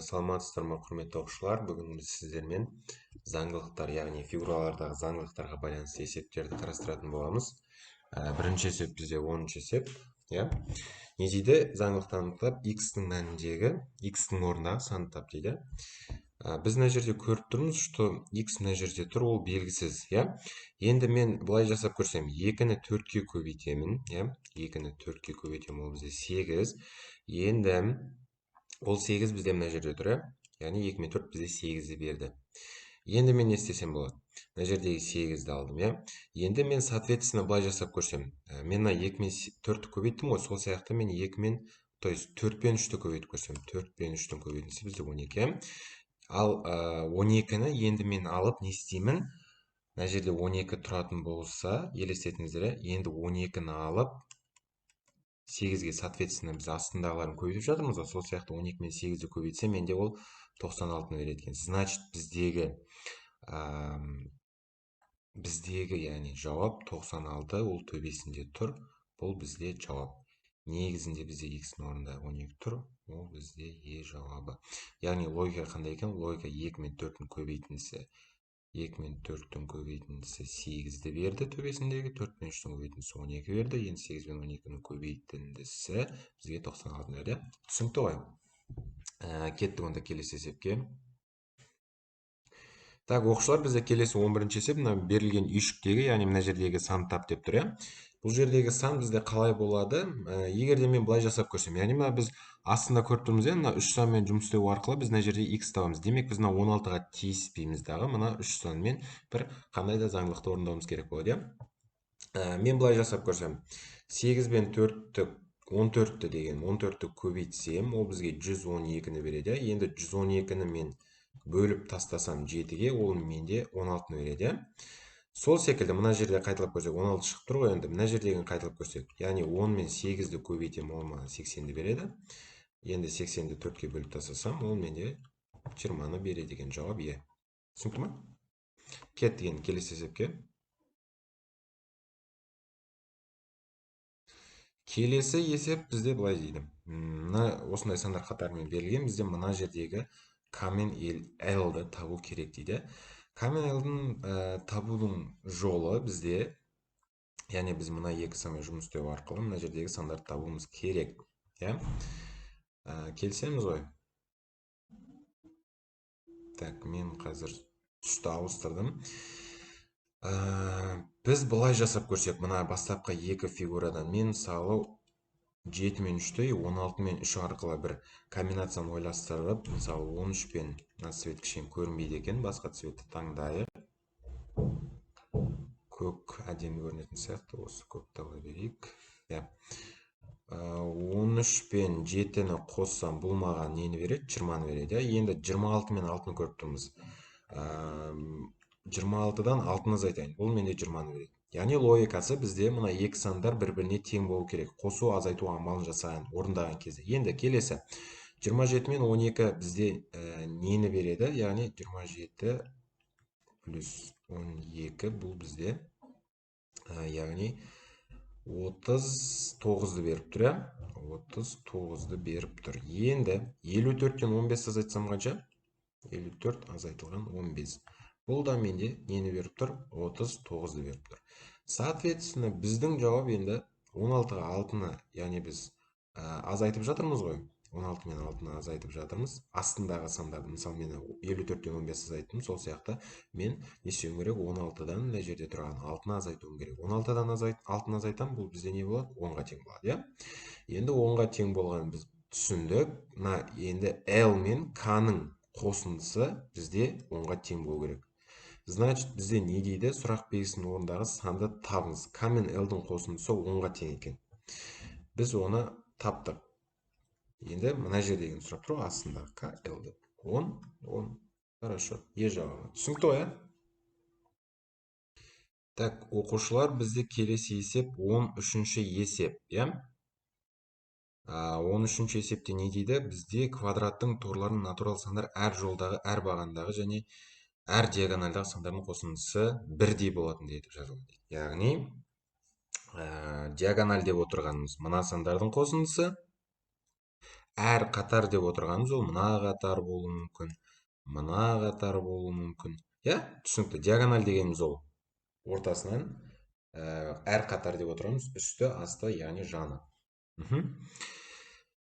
Саламатсыздар ма, құрметті оқушылар? Бүгін біз сіздермен заңдылықтар, яғни фигуралардағы заңдылықтарға байланысты есептерді қарастыратын боламыз. Бірінші есеп бізде 10-шы есеп. Не дейді? Заңдылықты анықтап, x-тің мәніндегі, x-тің орындағы санды тап дейді. Біз мына жерде көріп тұрмыз, что x мына жерде тұр, ол белгісіз. Енді мен былай жасап көрсем, 2-ні 4-ке көбейтемін. 2-ні 4-ке көбейтемін, ол бізде 8. Енді ол 8 бізде мына жерде тұр, яғни 2 мен 4 бізде 8-ді берді. Енді мен не істесем болады? Мына жердегі 8-ді алдым, Енді мен соответственно былай жасап көрсем, мен 2 мен 4-ті көбейттім ғой, сол сияқты мен 2 мен, то есть 4 пен 3-ті көбейтіп көрсем, 4 пен 3-тің көбейтіндісі бізде 12. Ал 12-ні енді мен алып не істеймін? Мына жерде 12 тұратын болса, елестетіңіздер, енді 12-ні алып 8-ге соответственно біз астындағыларын көбейтіп жатырмыз, сол сияқты 12 мен 8-ді көбейтсем, менде ол 96-ны береді екен. Значит, біздегі яғни жауап 96, ол төбесінде тұр. Бұл бізде жауап. Негізінде бізде x-ның орнында 12 тұр. Ол бізде е жауабы. Яғни логика қандай екен? Логика 2 мен 4-тің көбейтіндісі. 2 мен 4-тің көбейтіндісі 8-ді берді, төбесіндегі 4 мен 3-тің көбейтіндісі 12 берді, енді 8 мен 12-нің көбейтіндісі бізге 96 берді. Түсінікті ғой? Кеттік онда келесі есепке. Так, оқушылар, бізде келесі 11-ші есеп, мына берілген үйшіктегі, яғни мына жердегі сан тап деп тұр, Бұл жердегі сан бізде қалай болады? Егер де мен былай жасап көрсем, яғни мына біз астында көріп тұрмыз, мына 3 санмен жұмыс істеу арқылы біз мына жерде x табамыз. Демек, біз мына 16-ға тиіспейміз дағы, мына 3 санмен бір қандай да заңдылықты орындауымыз керек болады, Мен былай жасап көрсем, 8 бен 4-ті 14-ті деген 14-ті көбейтсем, ол бізге 112-ні береді. Енді 112-ні мен бөліп тастасам 7-ге, ол менде 16-ны береді. Сол секілді мына жерде қайталап көрсек, 16 шығып тұр ғой, енді мына жердегі қайталап көрсек, яғни 10 мен 8-ді көбейтем, ол маған 80-ді береді. Енді 80-ді 4-ке бөліп тастасам, ол менде 20-ны береді деген жауап е. Түсінікті ме? Кеттік енді келесі есепке. Келесі есеп бізде былай дейді. Осындай сандар қатарымен берілген, бізде мына жердегі k мен l-ді табу керек дейді. K мен l-дің табудың жолы бізде, яғни біз мына екі санмен жұмыс істеу арқылы мына жердегі сандарды табуымыз керек. Келісеміз ғой? Так, мен қазір түсті ауыстырдым. Біз былай жасап көрсек, мына бастапқы екі фигурадан мен мысалы 7 мен 3-ті 16 мен 3 арқылы бір комбинацияны ойластырып, мысалы 13 пен мына цвет кішкене көрінбейді екен, басқа цветті таңдайық. Көк әдемі көрінетін сияқты, осы көкті ала берейік. 13 пен 7-ні қоссам, бұл маған нені береді? 20-ны береді. Енді 26 мен 6-ны көріп тұрмыз. 26-дан 6-ны азайтайын. Бұл менде 20-ны береді. Яғни логикасы бізде мына екі сандар бір-біріне тең болу керек. Қосу, азайту амалын жасаған, орындаған кезде. Енді келесі 27 мен 12 бізде нені береді? Яғни 27 плюс 12 бұл бізде яғни 39-ды беріп тұр, 39-ды беріп тұр. Енді 54-тен 15 азайтсам қанша? 54 азайтылған 15. Бұл да менде нені беріп тұр? 39-ды беріп тұр. Соответственно, біздің жауап енді 16-ға 6-ны, яғни біз азайтып жатырмыз ғой. 16 мен 6-ны азайтып жатырмыз. Астындағы сандарды, мысалы мен 54-тен 15 азайттым, сол сияқты мен не істеуім керек? 16-дан мына жерде тұрған 6-ны азайтуым керек. 16-дан 6-ны азайтам, бұл бізде не болады? 10-ға тең болады, Енді 10-ға тең болғанын біз түсіндік. Енді L мен K-ның қосындысы бізде 10-ға тең болу керек. Значит, бізде не дейді? Сұрақ белгісінің орнындағы санды табыңыз. K мен L-дің қосындысы 10-ға тең екен. Біз оны таптық. Енді мына жердегі сұрап тұр, астында K, L деп. 10, 10. Хорошо. Е жауабы. Түсінікті ғой, Так, оқушылар, бізде келесі есеп 13-ші есеп, 13-ші есепте не дейді? Бізде квадраттың торларының натурал сандар әр жолдағы, әр бағандағы және әр диагоналдағы сандардың қосындысы бірдей болатын деп жазылды. Яғни, диагональ деп отырғанымыз мына сандардың қосындысы, әр қатар деп отырғанымыз ол мына қатар болуы мүмкін, мына қатар болуы мүмкін. Иә, түсінікті. Диагональ дегеніміз ол ортасынан әр қатар деп отырамыз, үсті, асты, яғни жаны.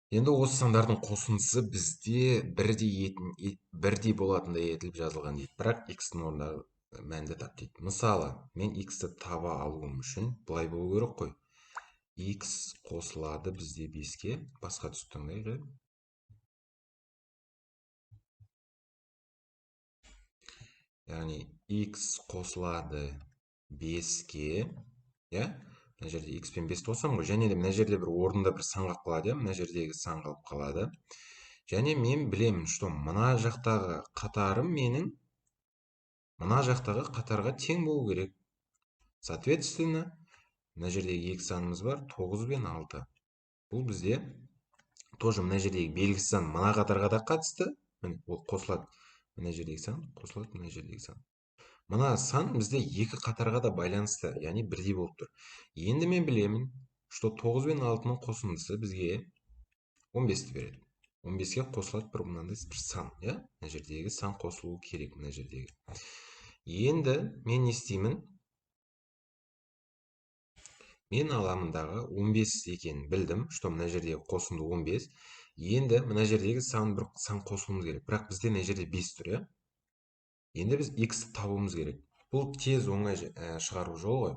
Енді осы сандардың қосындысы бізде бірдей болатындай етіліп жазылған дейді. Бірақ x-тің орнындағы мәнді тап дейді. Мысалы, мен x-ті таба алуым үшін былай болу керек қой. X қосылады бізде 5-ке. Басқа түсіп таңдайық. Яғни x қосылады 5-ке. Иә? Мына жерде x пен 5 қосам ғой. Және де мына жерде бір орында бір сан қалып қалады. Мына жердегі сан қалып қалады. Және мен білемін, что мына жақтағы қатарым менің мына жақтағы қатарға тең болу керек. Соответственно, мына жердегі екі санымыз бар, 9 бен 6. Бұл бізде тоже мына жердегі белгісіз сан мына қатарға да қатысты. Міне, ол қосылады. Мына жердегі сан қосылады, мына жердегі сан. Мына сан бізде екі қатарға да байланысты, яғни бірдей болып тұр. Енді мен білемін, что 9 бен 6-ның қосындысы бізге 15-ті береді. 15-ке қосылады бір мынандай бір сан, иә? Мына жердегі сан қосылуы керек, мына жердегі. Енді мен не істеймін? Мен аламындағы 15 екенін білдім, что мына жердегі қосынды 15. Енді мына жердегі бір сан қосуымыз керек. Бірақ бізде мына жерде 5 тұр, иә? Енді біз x-ті табуымыз керек. Бұл тез оңай шығару жолы ғой.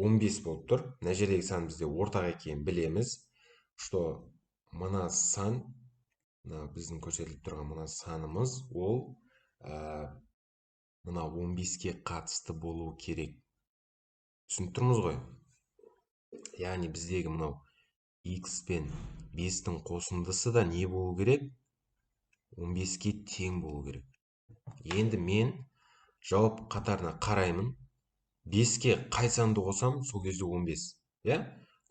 15 болып тұр. Мына жердегі сан бізде ортақ екенін білеміз, что мына сан, біздің көрсетіліп тұрған мына санымыз, ол мына 15-ке қатысты болуы керек. Түсініп тұрмыз ғой? Яғни біздегі мынау x пен 5-тің қосындысы да не болу керек? 15-ке тең болу керек. Енді мен жауап қатарына қараймын. 5-ке қай санды қосам, сол кезде 15. Иә?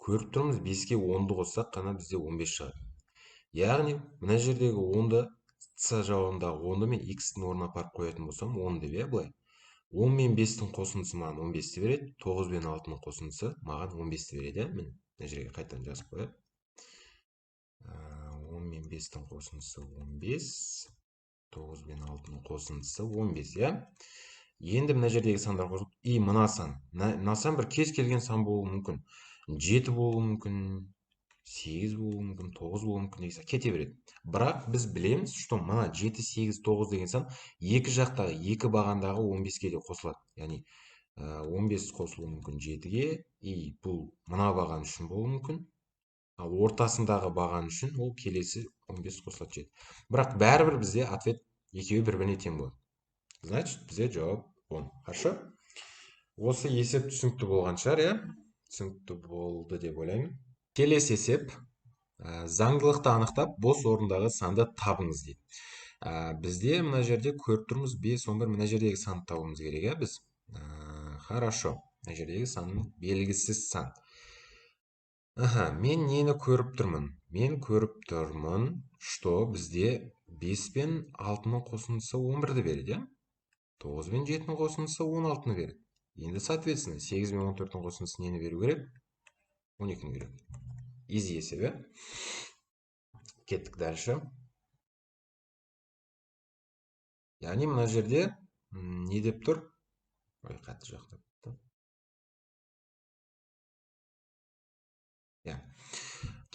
Көріп тұрмыз, 5-ке 10-ды қоссақ қана бізде 15 шығады. Яғни мына жердегі 10-ды С жауабындағы 10-ды мен x-тің орнына апарып қоятын болсам, 10 деп, иә, былай. 10 мен 5-тің қосындысы маған 15-ті береді, 9 мен 6-ның қосындысы маған 15-ті береді, иә? Міне, мына жерге қайтадан жазып қояйық. 10 мен 5-тің қосындысы 15, 9 мен 6-ның қосындысы 15, иә? Енді мына жердегі сандар қосылып, мына сан бір кез келген сан болуы мүмкін. 7 болуы мүмкін, 8 болуы мүмкін, 9 болуы мүмкін деген кете береді. Бірақ біз білеміз, что мына 7, 8, 9 деген сан екі жақтағы екі бағандағы 15-ке де қосылады. Яғни 15 қосылуы мүмкін 7-ге, бұл мына баған үшін болуы мүмкін. Ал ортасындағы баған үшін ол келесі 15 қосылады 7. Бірақ бәрібір бізде ответ екеуі бір-біріне тең болады. Значит, бізде жауап 10. Хорошо? Осы есеп түсінікті болған шығар, иә? Түсінікті болды деп ойлаймын. Келесі есеп. Заңдылықты анықтап, бос орындағы санды табыңыз дейді. Бізде мына жерде көріп тұрмыз 5, 11, мына жердегі санды табуымыз керек, иә, біз? Хорошо. Мына жердегі санның белгісіз сан. Мен нені көріп тұрмын? Мен көріп тұрмын, что бізде 5 пен 6-ның қосындысы 11-ді береді, иә? 9 мен 7-ның қосындысы 16-ны береді. Енді, соответственно, 8 мен 14-ның қосындысы нені беру керек? 12-ні береді. Изи есеп, иә? Кеттік дальше. Яғни мына жерде не деп тұр? Ой, қатты жақтап.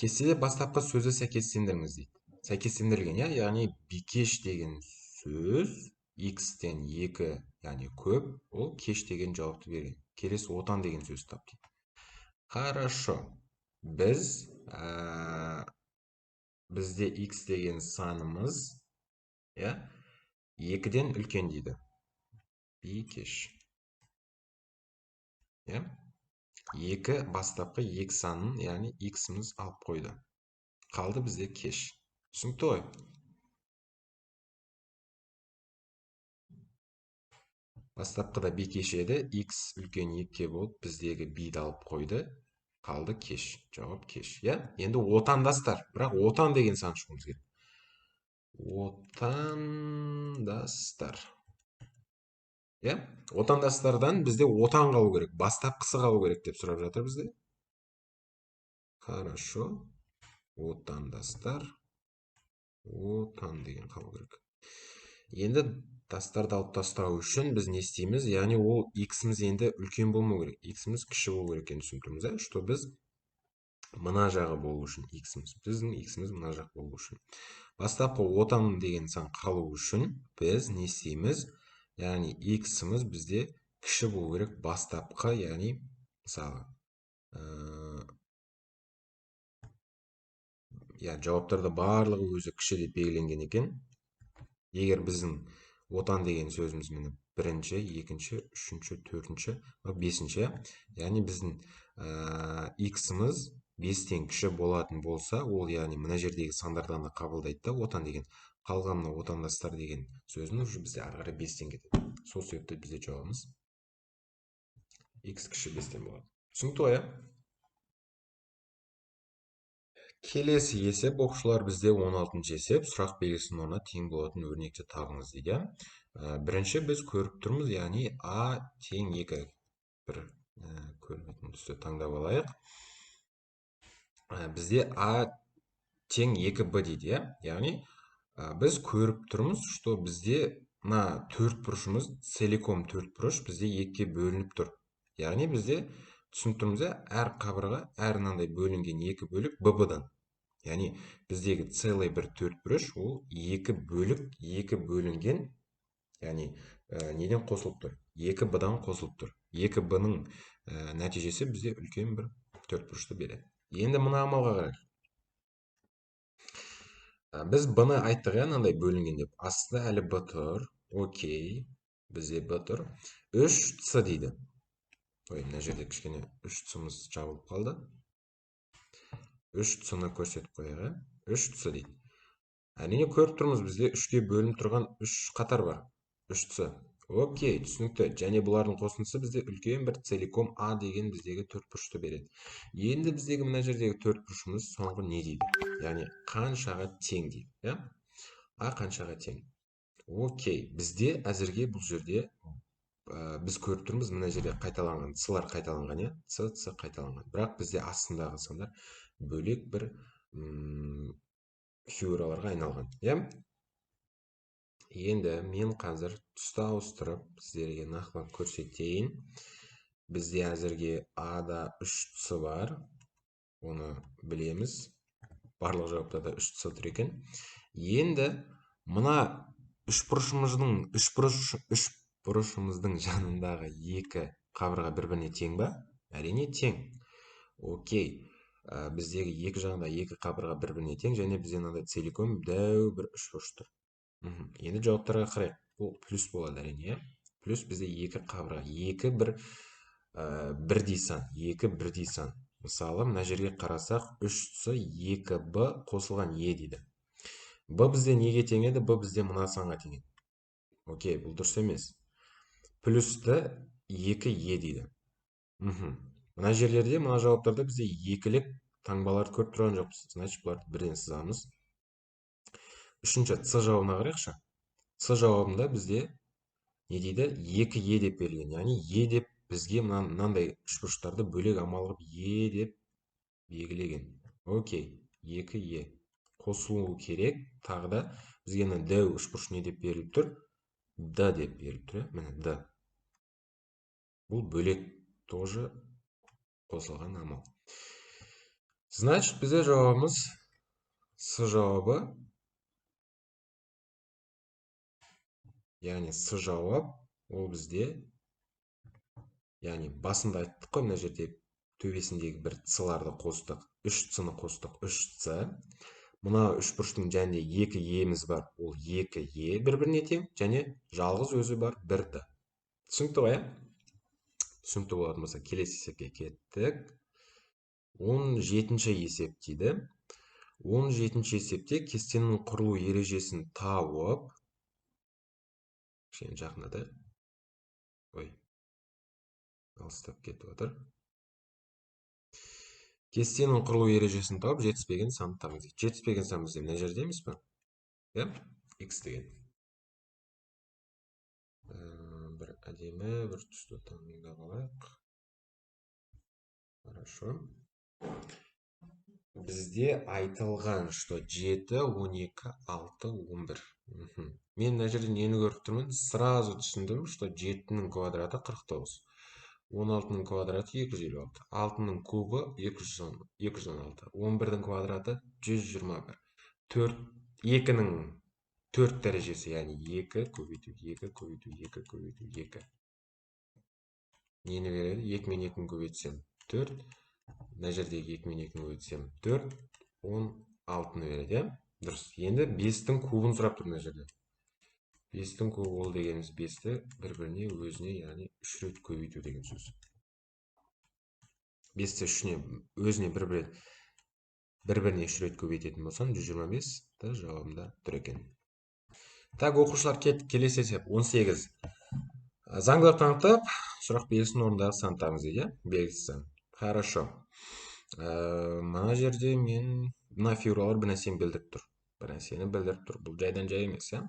Кестеде бастапқы сөзі сәйкестендіріңіз дейді. Сәйкестендірілген, яғни бикеш деген сөз x-тен 2, яғни көп, ол кеш деген жауапты берген. Келесі отан деген сөз тап дейді. Хорошо. Бізде x деген санымыз 2-ден үлкен дейді. Бикеш. 2 бастапқы 2 санын, яғни x-іміз алып қойды. Қалды бізде кеш. Түсінікті ғой? Бастапқыда бикеш еді, x үлкен 2-ке болып, біздегі b-ді алып қойды. Қалды кеш. Жауап кеш. Енді отандастар. Бірақ отан деген сан шығуымыз керек. Отандастар. Отандастардан бізде отан қалу керек. Бастапқысы қалу керек деп сұрап жатыр бізде. Хорошо. Отандастар. отан деген қалу керек. Енді тастарды алып тастау үшін біз не істейміз? Яғни ол x-іміз енді үлкен болмау керек. X-іміз кіші болу керек екенін түсіндірміз, ә? Что біз мына жағы болу үшін x-іміз. Біздің x-іміз мына жақ болу үшін. Бастапқы отан деген сан қалу үшін біз не істейміз? Яғни x-іміз бізде кіші болу керек бастапқы, яғни мысалы жауаптарда барлығы өзі кіші деп белгіленген екен. Егер біздің отан деген сөзіміз міне бірінші, екінші, үшінші, төртінші, бесінші, яғни біздің x-іміз 5-тен кіші болатын болса, ол яғни мына жердегі сандардан да қабылдайды да отан деген. Қалған мына отандастар деген сөзін уже бізде ары қарай 5-тен кетеді. Сол себепті бізде жауабымыз x кіші 5-тен болады. Түсінікті ғой, келесі есеп оқушылар бізде 16-шы есеп, сұрақ белгісінің орнына тең болатын өрнекті табыңыз дейді. Бірінші біз көріп тұрмыз, яғни а тең 2. Бір көрінетін түсті таңдап алайық. Бізде а тең 2b дейді, яғни біз көріп тұрмыз, что бізде мына төрт бұрышымыз целиком төрт бұрыш бізде екіге бөлініп тұр. Яғни бізде түсініп тұрмыз, әр қабырға, әр мынандай бөлінген екі бөлік б-дан. Яғни біздегі целый бір төрт бұрыш ол екі бөлік, екі бөлінген, яғни неден қосылып тұр? Екі б-дан қосылып тұр. Екі б-ның нәтижесі бізде үлкен бір төрт бұрышты береді. Енді мына амалға қарайық. Біз б-ны айттық, мынандай бөлінген деп. Астында әлі б тұр. Окей. Бізде б тұр. 3c дейді. Ой, мына жерде кішкене 3c-мыз жабылып қалды. 3c-ны көрсетіп қояйық. 3c дейді. Әрине көріп тұрмыз, бізде 3-ке бөлініп тұрған 3 қатар бар. 3c. Окей, түсінікті. Және бұлардың қосындысы бізде үлкен бір целиком а деген біздегі төрт бұрышты береді. Енді біздегі мына жердегі төрт бұрышымыз соңғы не дейді? Яғни қаншаға тең дейді. А қаншаға тең? Окей, бізде әзірге бұл жерде біз көріп тұрмыз, мына жерде қайталанған с-лар қайталанған, с қайталанған. Бірақ бізде астындағы сандар бөлек бір фигураларға айналған. Енді мен қазір түсті ауыстырып сіздерге нақтылап көрсетейін. Бізде әзірге а-да 3c бар. Оны білеміз. Барлық жауаптарда 3c тұр екен. Енді мына үш бұрышымыздың жанындағы екі қабырға бір-біріне тең ба? Әрине тең. Окей. Біздегі екі жағында екі қабырға бір-біріне тең, және бізде мынандай целиком дәу бір үш бұрыш тұр. Енді жауаптарға қарайық. Бұл плюс болады әрине. Плюс бізде екі қабырға, екі бірдей сан, екі бірдей сан. Мысалы, мына жерге қарасақ, 3c 2b қосылған е дейді. Б бізде неге тең еді? Б бізде мына санға тең еді. Окей, бұл дұрыс емес. Плюсті 2е дейді. Мына жерлерде, мына жауаптарда бізде екілік таңбалар көріп тұрған жоқпыз. Значит, бұларды бірден сызамыз. Үшінші, с жауабына қарайықшы. С жауабында бізде не дейді? 2е деп берілген. Яғни е деп бізге мынандай үшбұрыштарды бөлек амал қылып е деп белгілеген. Окей, 2е қосылуы керек. Тағы да бізге мына дәу үшбұрыш не деп беріліп тұр? Д деп беріліп тұр. Міне Д. Бұл бөлек тоже қосылған амал. Значит, бізде жауабымыз с жауабы. Яғни с жауап ол бізде, яғни басында айттық қой, мына жерде төбесіндегі бір с-ларды қостық. 3c-ны қостық, 3c. Мына үшбұрыштың жанында 2е-міз бар. Ол 2е бір-біріне тең, және жалғыз өзі бар 1d. Түсінікті ғой, түсінікті болатын болса, келесі есепке кеттік. 17-ші есеп дейді. 17-ші есепте кестенің құрылу ережесін тауып, кішкене жақындатайық. Ой, алыстап кетіп отыр. Кестенің құрылу ережесін тауып, жетіспеген санды табыңыз дейді. Жетіспеген сан бізде мына жерде емес пе? X деген. Бір әдемі, бір түсті таңдап алайық. Хорошо. Бізде айтылған, что 7, 12, 6, 11. Мен мына жерде нені көріп тұрмын? Сразу түсіндім, что 7-нің квадраты 49. 16-нің квадраты 256. 6-нің кубы 216. 11-дің квадраты 121. 2-нің 4 дәрежесі, яғни 2 көбейту 2 көбейту 2 көбейту 2. Нені береді? 2 мен 2-ні көбейтсем 4. Мына жердегі 2 мен 2-ні көбейтсем 4, 16-ны береді, иә? Дұрыс. Енді 5-тің кубын сұрап тұр мына жерде. 5-тің кубы ол дегеніміз 5-ті бір-біріне өзіне, яғни 3 рет көбейту деген сөз. 5-ті өзіне бір-біріне 3 рет көбейтетін болсам, 125-ті жауабында тұр екен. Так, оқушылар келесі есеп 18. Заңдылықты анықтап, сұрақ белгісін орындағы сан табыңыз дейді, белгісіз сан. Хорошо. Мына жерде мына фигуралар бір нәрсені білдіріп тұр. Бұл жайдан жай емес, иә?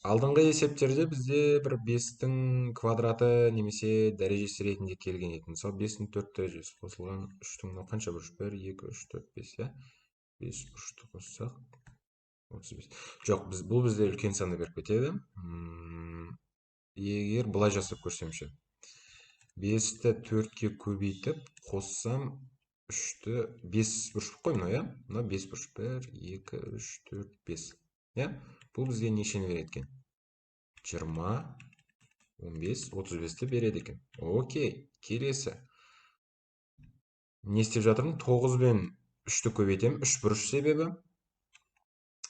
Алдыңғы есептерде бізде бір 5-тің квадраты немесе дәрежесі ретінде келген еді. Мысалы 5-тің 4 дәрежесі қосылған 3-тің қанша бұрыш? 1, 2, 3, 4, 5, иә? 5 бұрышты қоссақ 35. Жоқ, бұл бізде үлкен санды беріп кетеді. Егер бұлай жасап көрсемші. 5-ті 4-ке көбейтіп, қоссам 3-ті 5 бұрыш қой мына, иә? Мына 5 бұрыш. 1, 2, 3, 4, 5. Иә? Бұл бізге нешені береді екен? 20, 15, 35-ті береді екен. Окей, келесі. Не істеп жатырмын? 9 бен 3-ті көбейтем. 3 бұрыш себебі.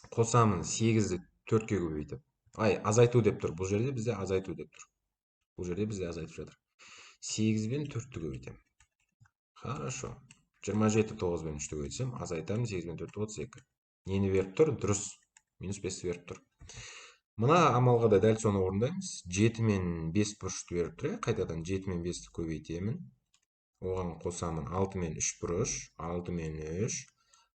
Қосамын 8-ді 4-ке көбейтіп. Азайту деп тұр. Бұл жерде бізде азайту деп тұр. Бұл жерде бізде азайтып жатыр. 8 бен 4-ті көбейтем. Хорошо. 27 9 бен 3-ті көбейтсем, азайтамын 8 бен 4-ті 32. Нені беріп тұр? Дұрыс. Минус 5-ті беріп тұр. Мына амалға да дәл соны орындаймыз. 7 мен 5 бұрышты беріп тұр. Қайтадан 7 мен 5-ті көбейтемін. Оған қосамын 6 мен 3 бұрыш. 6 мен 3.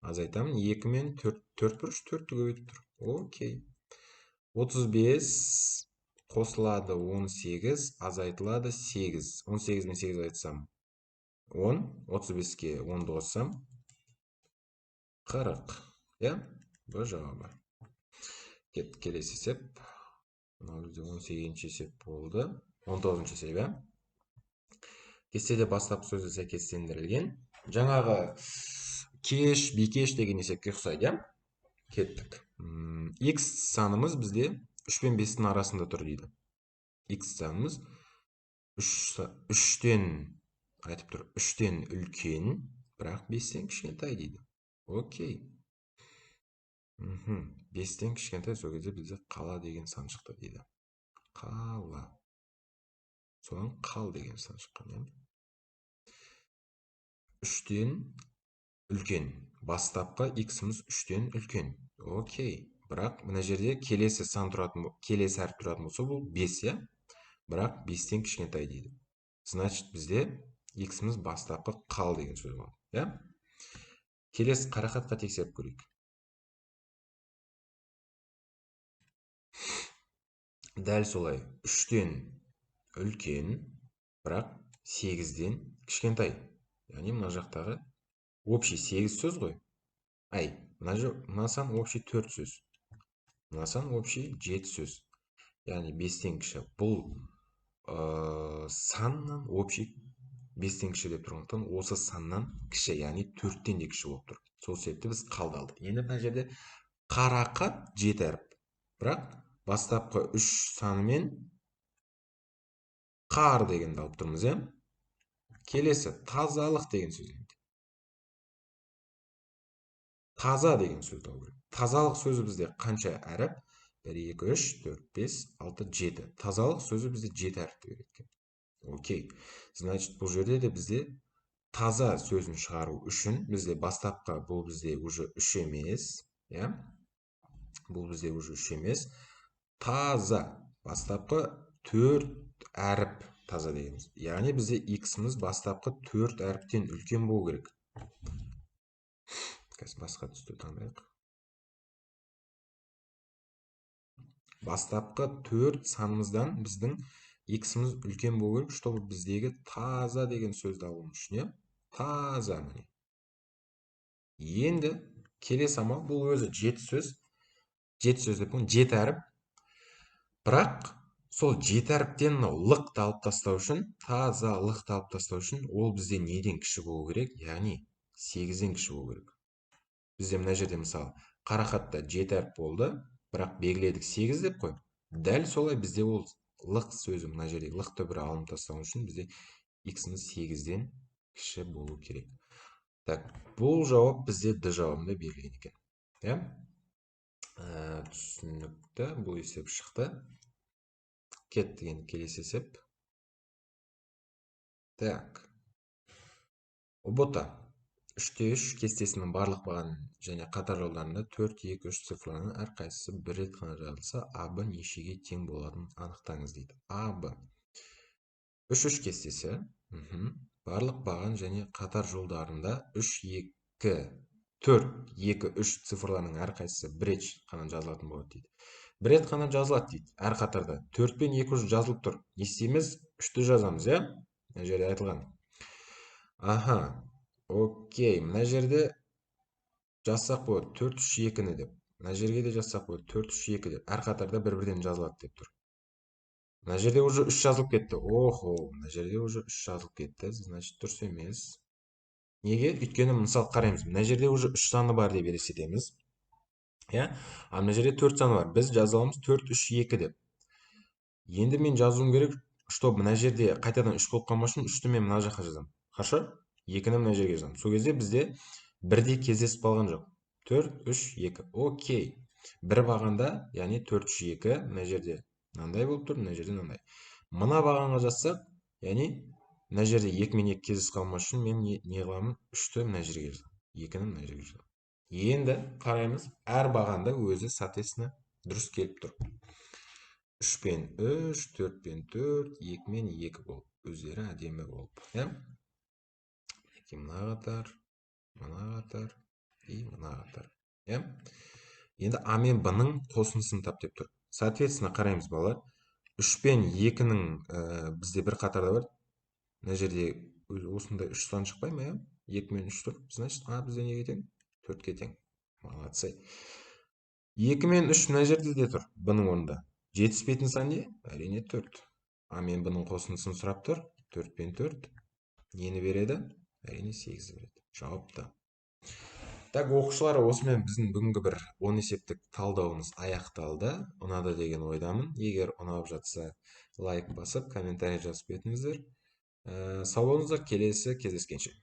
Азайтамын 2 мен 4 бұрыш. 4-ті көбейтіп тұр. Окей. 35 қосылады 18, азайтылады 8. 18 мен 8 айтсам 10, 35-ке 10-ды қоссам 40. Иә? Бұл жауабы. Келесі есеп. Мынау бізде 18-ші есеп болды. 19-ші есеп, иә? Кестеде бастапқы сөзі сәйкестендірілген. Жаңағы кеш, бикеш деген есепке ұқсайды, иә? Кеттік. X санымыз бізде 3 пен 5-тің арасында тұр дейді. X санымыз 3-тен айтып тұр, 3-тен үлкен, бірақ 5-тен кішкентай дейді. Окей. 5-тен кішкентай, сол кезде бізде қала деген сан шықты дейді. Қала. Содан қал деген сан шыққан. 3-тен үлкен. Бастапқы X-іміз 3-тен үлкен. Окей. Бірақ мына жерде келесі әріп тұратын болса, бұл 5, иә? Бірақ 5-тен кішкентай дейді. Значит, бізде X-іміз бастапқы қал деген сөз болады, иә? Келесі қарақатқа тексеріп көрейік. Дәл солай 3-тен үлкен, бірақ 8-ден кішкентай. Яғни мына жақтағы общий 8 сөз ғой. Мына сан общий 4 сөз. Мына сан общий 7 сөз. Яғни 5-тен кіші. Бұл саннан общий 5-тен кіші деп тұрғандықтан, осы саннан кіші, яғни 4-тен де кіші болып тұр. Сол себепті біз қалды алдық. Енді мына жерде қарақат 7 әріп. Бірақ бастапқы 3 санымен қар дегенді алып тұрмыз, иә? Келесі тазалық деген сөз. Таза деген сөзді алу керек. Тазалық сөзі бізде қанша әріп? 1, 2, 3, 4, 5, 6, 7. Тазалық сөзі бізде 7 әріпті береді. Окей. Значит, бұл жерде де бізде таза сөзін шығару үшін бізде бастапқы бұл бізде уже 3 емес, иә? Бұл бізде уже 3 емес. Таза бастапқы 4 әріп таза дегеніміз. Яғни бізде X-іміз бастапқы 4 әріптен үлкен болу керек. Басқа түсті таңдайық. Бастапқы 4 санымыздан біздің X-іміз үлкен болу керек, чтобы біздегі таза деген сөзді алуымыз үшін, иә? Таза. Енді келесі амал, бұл өзі жеті сөз деп қойын, жеті әріп. Бірақ сол жеті әріптен мынау лықты алып тастау үшін, таза лықты алып тастау үшін, ол бізде неден кіші болу керек? Яғни 8-ден кіші болу керек. Бізде мына жерде мысалы қарақатта 7 әріп болды, бірақ белгіледік 8 деп қой. Дәл солай бізде ол лық сөзі, мына жерде лықты бір алынып тастау үшін бізде x-іміз 8-ден кіші болу керек. Так, бұл жауап бізде д жауабында берілген екен. Иә? Түсінікті, бұл есеп шықты. Кеттік енді келесі есеп. Так. ұбт 3/3 кестесінің барлық баған және қатар жолдарында 4, 2, 3 цифрларының әрқайсысы бір рет қана жазылса, АБ нешеге тең болатынын анықтаңыз дейді. АБ 3/3 кестесі барлық баған және қатар жолдарында 3, 2, 4, 2, 3 цифрларының әрқайсысы бір рет қана жазылатын болады дейді. Бір рет қана жазылады дейді. Әр қатарда 4 пен 2 уже жазылып тұр. Не істейміз? 3-ті жазамыз, иә? Мына жерде айтылған. Аха. Окей, мына жерде жазсақ болады 4, 3, 2-ні деп. Мына жерге де жазсақ болады 4, 3, 2 деп. Әр қатарда бір-бірден жазылады деп тұр. Мына жерде уже 3 жазылып кетті. Охо, мына жерде уже 3 жазылып кетті. Значит, дұрыс емес. Неге? Өйткені мысал қараймыз. Мына жерде уже 3 саны бар деп елестетеміз. Иә? А мына жерде 4 саны бар. Біз жаза аламыз 4, 3, 2 деп. Енді мен жазуым керек, чтобы мына жерде қайтадан 3 болып қалмас үшін 3-ті мен мына жаққа жазамын. Хорошо? 2-ні мына жерге жазамын. Сол кезде бізде бірде кездесіп қалған жоқ. 4, 3, 2. Окей. Бір бағанда, яғни 4, 3, 2, мына жерде мынандай болып тұр, мына жерде мынандай. Мына бағанға жазсақ, яғни мына жерде 2 мен 2 кездесіп қалмас үшін мен не қыламын? 3-ті мына жерге жазамын. 2-ні мына жерге жазамын. Енді қараймыз, әр бағанда өзі соответственно дұрыс келіп тұр. 3 пен 3, 4 пен 4, 2 мен 2 болып, өздері әдемі болып. Мына қатар, и мына қатар. Енді А мен Б-ның қосындысын тап деп тұр. Соответственно, қараймыз балалар. 3 пен 2-ның бізде бір қатарда бар. Мына жерде осындай 3 сан шықпай ма? 2 мен 3 тұр. Значит, А бізде неге тең? 4-ке тең. Молодцы. 2 мен 3 мына жерде де тұр, Б-ның орнында. Жетіспейтін сан не? Әрине 4. А мен Б-ның қосындысын сұрап тұр. 4 пен 4. Нені береді? Әрине 8 береді. Жауапты. Так, оқушылар, осымен біздің бүгінгі бір 10 есептік талдауымыз аяқталды. Ұнады деген ойдамын. Егер ұнап жатса, лайк басып, комментарий жазып кетіңіздер. Сау болыңыздар, келесі кездескенше.